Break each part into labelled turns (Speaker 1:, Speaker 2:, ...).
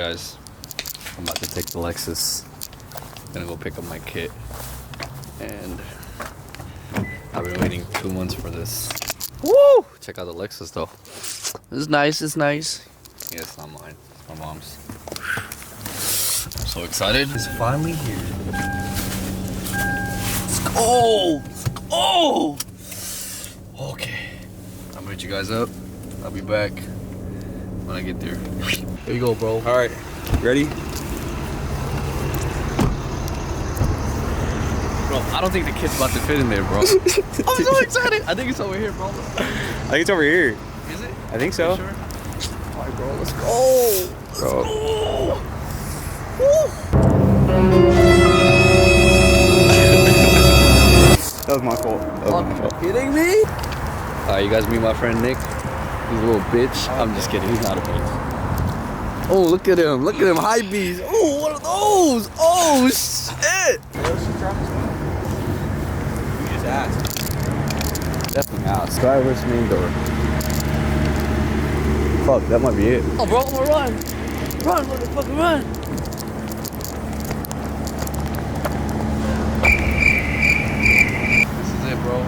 Speaker 1: guys, I'm about to take the Lexus. Gonna go pick up my kit. And I've been waiting 2 months for this. Woo! Check out the Lexus though. It's nice, it's nice. Yeah, it's not mine, it's my mom's. I'm so excited. It's finally here. Let's go! Let's go! Okay. I'm gonna meet you guys up. I'll be back when I get there. There you go, bro.
Speaker 2: Alright, ready?
Speaker 1: Bro, I don't think the kid's about to fit in there, bro. I'm so excited. I think it's over here, bro.
Speaker 2: I think it's over here.
Speaker 1: Is it?
Speaker 2: I think so.
Speaker 1: Sure? Alright, bro, let's go. Let's go.
Speaker 2: That was my fault. That was my fault.
Speaker 1: Kidding me? Alright, you guys meet my friend Nick. He's a little bitch. I'm just kidding. He's not a bitch. Oh, look at him. Look at him. High bees. Oh, what are those? Oh, shit.
Speaker 2: You just asked.
Speaker 1: Definitely ask. Driver's main door. Fuck, that might be it. Oh, bro, I'm gonna run. Run, motherfucker, run. This is it, bro.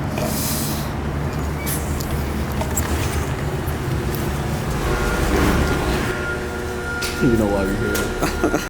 Speaker 1: You know why we're here.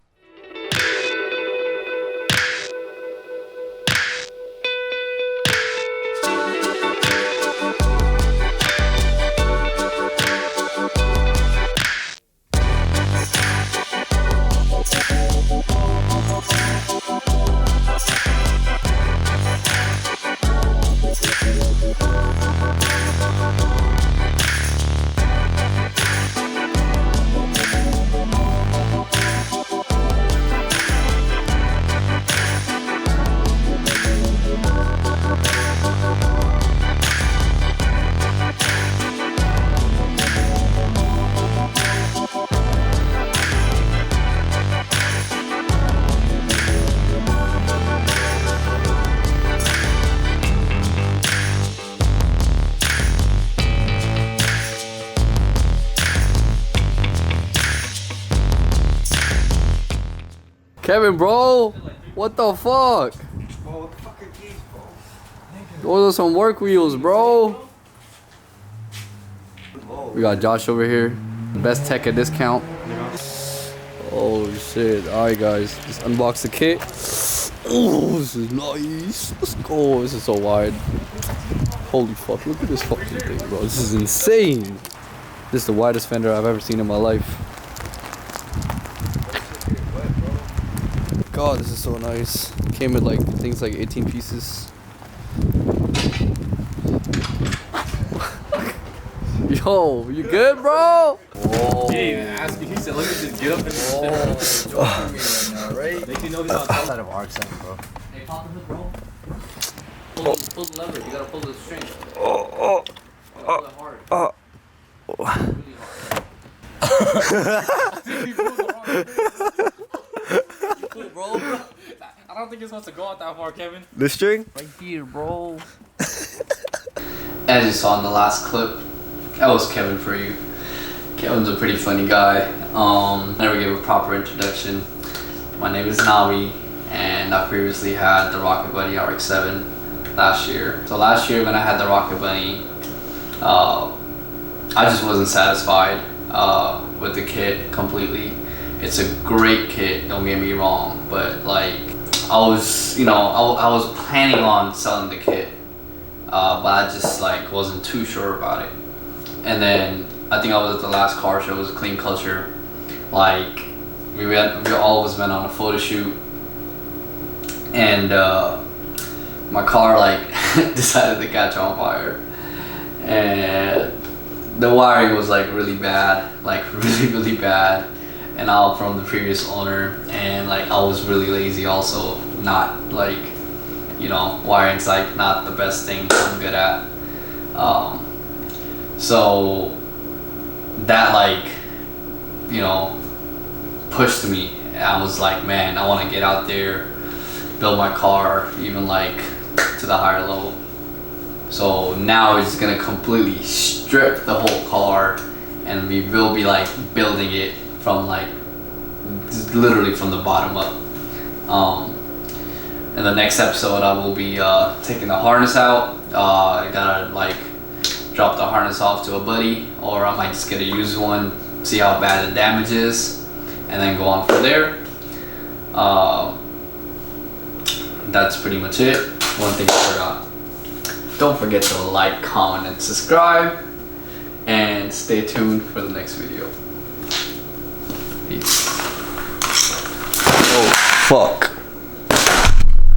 Speaker 1: Kevin, bro, what the fuck?
Speaker 2: Bro, what the fuck are these, bro?
Speaker 1: Those are some work wheels, bro.
Speaker 2: Whoa.
Speaker 1: We got Josh over here, best tech at discount. Oh shit! All right, guys, just unbox the kit. Oh, this is nice. Let's go. This is so wide. Holy fuck! Look at this fucking thing, bro. This is insane. This is the widest fender I've ever seen in my life. God, this is so nice. Came with like things like 18 pieces. Yo, you good, bro? Whoa.
Speaker 3: He didn't even ask you. He said, "Let me just get up and joking me right now, right?" Make you know he's not outside of our cent, bro.
Speaker 1: Hey, pop the hood, bro. Pull the lever. You gotta pull the string.
Speaker 2: Oh,
Speaker 1: Pull it hard. Really hard. Cool, bro.
Speaker 3: I don't think it's supposed to go out that far, Kevin.
Speaker 2: the string?
Speaker 1: Right here, bro. As you saw in the last clip, that was Kevin for you. Kevin's a pretty funny guy. I never gave a proper introduction. My name is Nawi, and I previously had the Rocket Bunny RX-7 last year. So last year when I had the Rocket Bunny, I just wasn't satisfied with the kit completely. It's a great kit, don't get me wrong, but like I was planning on selling the kit, but I just like wasn't too sure about it. And then I think I was at the last car show. It was a Clean Culture. Like we always went on a photo shoot, and my car like decided to catch on fire, and the wiring was like really bad, like really bad. And all from the previous owner, and like I was really lazy also, not like, you know, wiring's like not the best thing I'm good at. So that like, you know, pushed me. I was like, man, I want to get out there, build my car even like to the higher level. So now it's gonna completely strip the whole car, and we will be like building it from like literally from the bottom up. In the next episode, I will be taking the harness out. I gotta like drop the harness off to a buddy, or I might just get a used one, see how bad the damage is, and then go on from there. That's pretty much it. One thing I forgot. Don't forget to like, comment, and subscribe, and stay tuned for the next video. Peace.
Speaker 3: Oh, fuck.